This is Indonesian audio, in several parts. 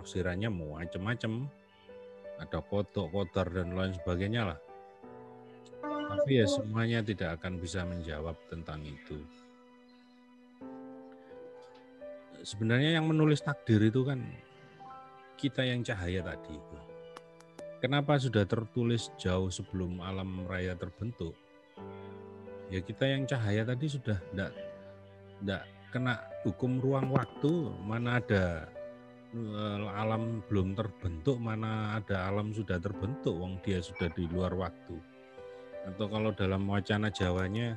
penafsirannya macam-macam, ada kodok, kodar dan lain sebagainya lah. Tapi ya semuanya tidak akan bisa menjawab tentang itu. Sebenarnya yang menulis takdir itu kan kita yang cahaya tadi. Kenapa sudah tertulis jauh sebelum alam raya terbentuk? Ya kita yang cahaya tadi sudah tidak kena hukum ruang waktu. Mana ada alam belum terbentuk, mana ada alam sudah terbentuk, wong dia sudah di luar waktu. Atau kalau dalam wacana Jawanya,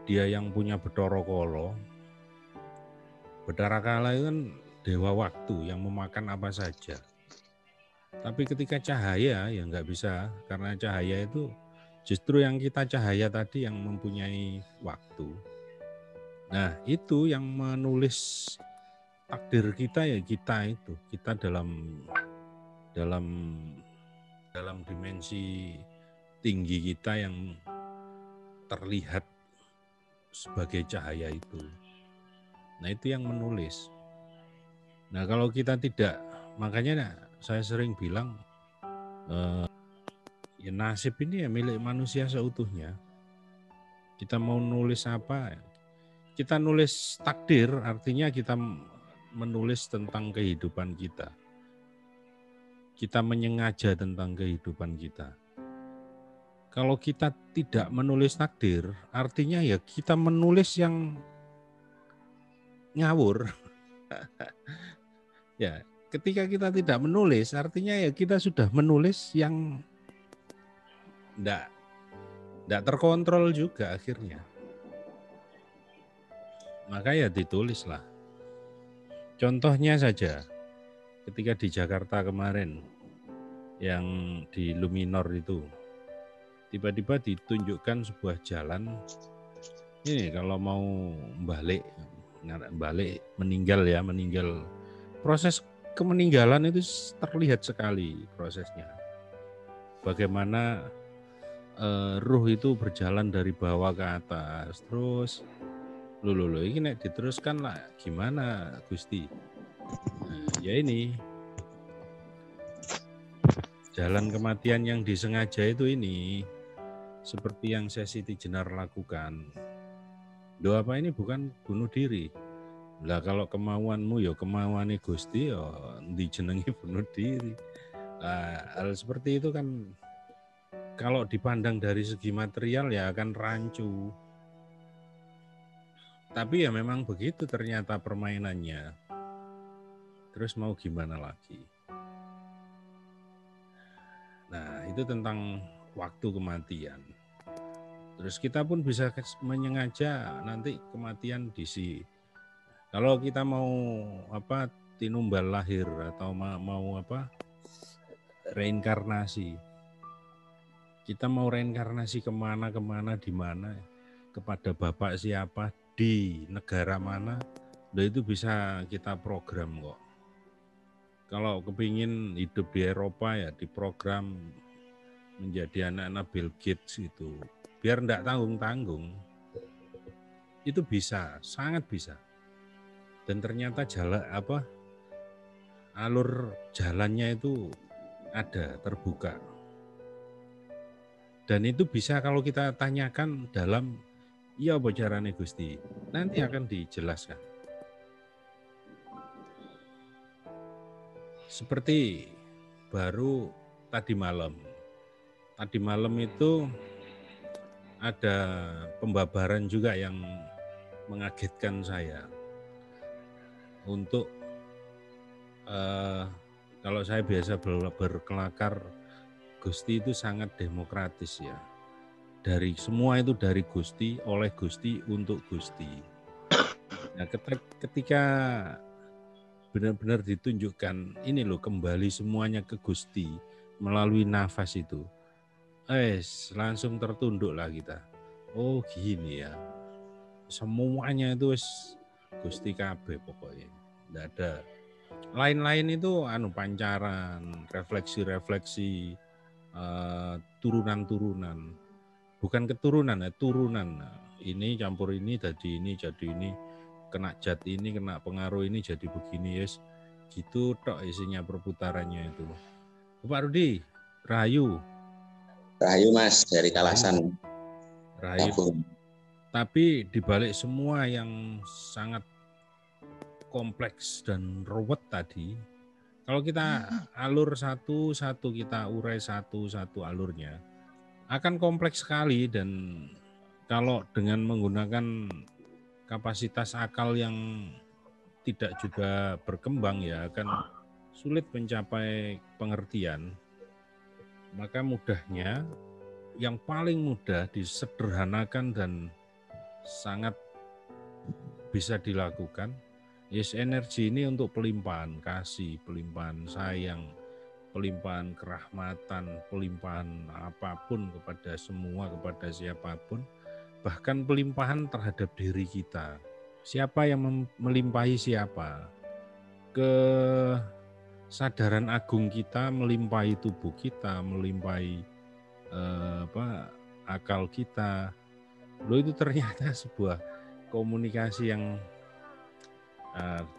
dia yang punya Bathara Kala. Bathara Kala itu kan dewa waktu yang memakan apa saja. Tapi ketika cahaya ya nggak bisa, karena cahaya itu justru yang kita cahaya tadi yang mempunyai waktu. Nah itu yang menulis takdir kita ya kita itu, kita dalam dimensi tinggi kita yang terlihat sebagai cahaya itu. Nah itu yang menulis. Nah kalau kita tidak, makanya saya sering bilang ya nasib ini ya milik manusia seutuhnya. Kita mau nulis apa, kita nulis takdir artinya kita menulis tentang kehidupan kita. Kita menyengaja tentang kehidupan kita. Kalau kita tidak menulis takdir, artinya ya kita menulis yang ngawur. Ya, ketika kita tidak menulis, artinya ya kita sudah menulis yang tidak terkontrol juga akhirnya. Maka ya ditulislah. Contohnya saja, ketika di Jakarta kemarin, yang di Luminor itu, tiba-tiba ditunjukkan sebuah jalan. Ini kalau mau balik meninggal, proses kemeninggalan itu terlihat sekali prosesnya. Bagaimana ruh itu berjalan dari bawah ke atas, terus ini nek diteruskan lah gimana Gusti? Ya ini jalan kematian yang disengaja itu ini, seperti yang Sesi Tijenar lakukan. Doa apa ini bukan bunuh diri. Lah kalau kemauanmu ya kemauane Gusti ya dijenengi bunuh diri. Hal seperti itu kan kalau dipandang dari segi material ya akan rancu. Tapi ya memang begitu ternyata permainannya. Terus mau gimana lagi? Nah, itu tentang waktu kematian. Terus kita pun bisa menyengaja nanti kematian kalau kita mau tinumbal lahir atau mau reinkarnasi. Kita mau reinkarnasi kemana, di mana, kepada bapak siapa, di negara mana, itu bisa kita program kok. Kalau kepingin hidup di Eropa ya diprogram menjadi anak-anak Bill Gates itu, biar enggak tanggung-tanggung. Itu bisa, sangat bisa. Dan ternyata alur jalannya itu ada, terbuka. Dan itu bisa kalau kita tanyakan dalam iya apa carane Gusti, nanti akan dijelaskan. Seperti baru tadi malam itu ada pembabaran juga yang mengagetkan saya. Untuk kalau saya biasa berkelakar, Gusti itu sangat demokratis ya. Dari semua itu dari Gusti, oleh Gusti, untuk Gusti. Nah, ketika benar-benar ditunjukkan ini loh kembali semuanya ke Gusti melalui nafas itu, langsung tertunduklah kita. Oh gini ya, semuanya itu Gusti kabeh pokoknya, tidak ada lain-lain itu pancaran, refleksi-refleksi, turunan-turunan, bukan keturunan ya, turunan. Ini campur ini jadi ini, kena zat ini, kena pengaruh ini jadi begini, yes. gitu tok isinya perputarannya itu. Pak Rudi, Rahayu. Rahayu Mas dari Kalasan. Rahayu. Tapi dibalik semua yang sangat kompleks dan ruwet tadi, kalau kita alur satu-satu, kita urai satu-satu alurnya, akan kompleks sekali. Dan kalau dengan menggunakan kapasitas akal yang tidak juga berkembang, ya akan sulit mencapai pengertian. Maka mudahnya, yang paling mudah disederhanakan dan sangat bisa dilakukan, yes, energi ini untuk pelimpahan kasih, pelimpahan sayang, pelimpahan kerahmatan, pelimpahan apapun kepada semua, kepada siapapun, bahkan pelimpahan terhadap diri kita. Siapa yang melimpahi siapa? Kesadaran agung kita melimpahi tubuh kita, melimpahi akal kita. Loh, itu ternyata sebuah komunikasi yang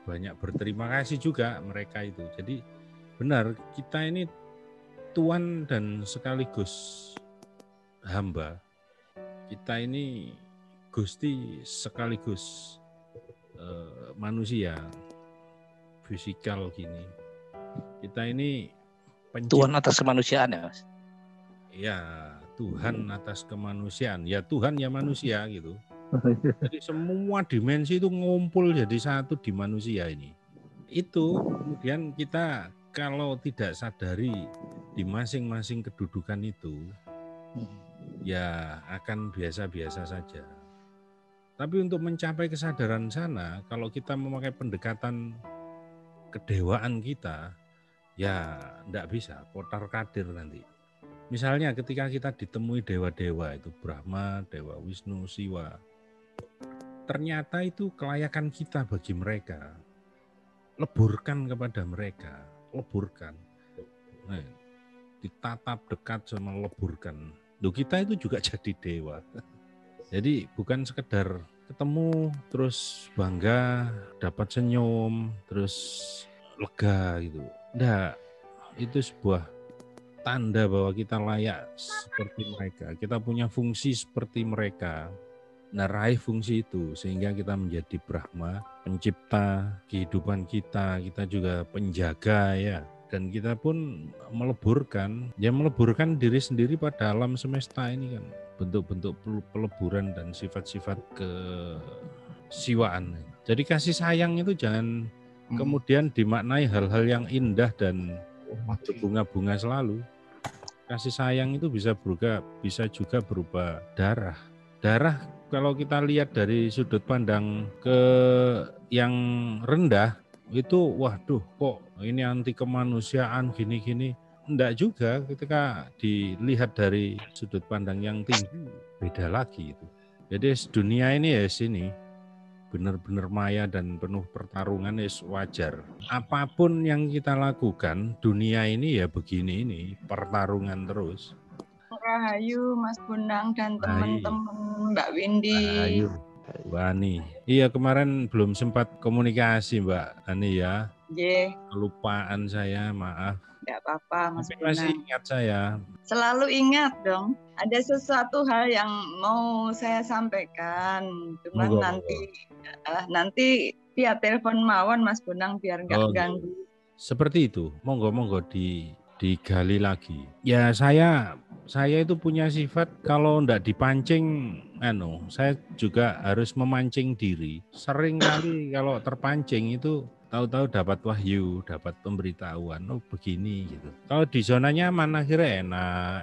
banyak berterima kasih juga mereka itu. Jadi benar, kita ini Tuhan dan sekaligus hamba. Kita ini Gusti sekaligus manusia fisikal gini. Kita ini Tuhan atas kemanusiaan ya Mas? Ya, Tuhan atas kemanusiaan. Ya Tuhan ya manusia gitu. Jadi semua dimensi itu ngumpul jadi satu di manusia ini. Itu kemudian kita kalau tidak sadari di masing-masing kedudukan itu, ya akan biasa-biasa saja. Tapi untuk mencapai kesadaran sana, kalau kita memakai pendekatan kedewaan kita, ya enggak bisa, kotar kadir nanti. Misalnya ketika kita ditemui dewa-dewa itu, Brahma, Dewa Wisnu, Siwa, ternyata itu kelayakan kita bagi mereka. Leburkan kepada mereka, leburkan. Nah, ditatap dekat sama leburkan. Loh, kita itu juga jadi dewa. Jadi bukan sekedar ketemu terus bangga, dapat senyum, terus lega gitu. Enggak, itu sebuah tanda bahwa kita layak seperti mereka, kita punya fungsi seperti mereka. Nah, raih fungsi itu sehingga kita menjadi Brahma, pencipta kehidupan kita juga penjaga ya. Dan kita pun meleburkan diri sendiri pada alam semesta ini kan. Bentuk-bentuk peleburan dan sifat-sifat kesiwaan. Jadi kasih sayang itu jangan kemudian dimaknai hal-hal yang indah dan berbunga-bunga selalu. Kasih sayang itu bisa juga berupa darah. Darah kalau kita lihat dari sudut pandang ke yang rendah itu, waduh kok ini anti kemanusiaan gini-gini. Enggak juga, ketika dilihat dari sudut pandang yang tinggi beda lagi itu. Jadi dunia ini ya sini benar-benar maya dan penuh pertarungan, wajar. Apapun yang kita lakukan, dunia ini ya begini ini, pertarungan terus. Rahayu Mas Bonang dan teman-teman Mbak Windy. Rahayu Mbak Ani. Iya, kemarin belum sempat komunikasi Mbak Ani ya. Yeah. Kelupaan saya, maaf. Enggak apa-apa Mas Bonang. Masih ingat saya. Selalu ingat dong. Ada sesuatu hal yang mau saya sampaikan. Cuman nanti via telepon mawon Mas Bonang biar enggak ganggu. Seperti itu. Monggo digali lagi. Ya saya itu punya sifat kalau enggak dipancing, saya juga harus memancing diri. Sering kali kalau terpancing itu tahu-tahu dapat wahyu, dapat pemberitahuan, begini gitu. Kalau di zona nyaman akhirnya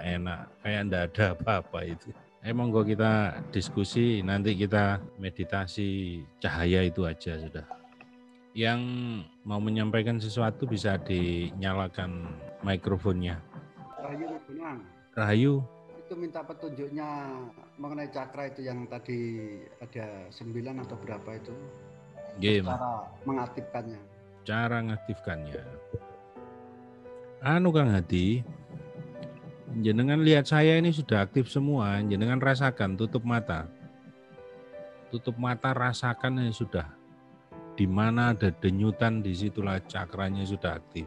enak, kayak enggak ada apa-apa itu. Monggo kita diskusi, nanti kita meditasi cahaya itu aja sudah. Yang mau menyampaikan sesuatu bisa dinyalakan mikrofonnya. Rahayu. Itu minta petunjuknya mengenai cakra itu yang tadi ada 9 atau berapa itu. Cara mengaktifkannya. Cara mengaktifkannya. Kang Hadi, jenengan lihat saya ini sudah aktif semua, jenengan rasakan, tutup mata. Tutup mata, rasakan ini sudah. Di mana ada denyutan, disitulah cakranya sudah aktif.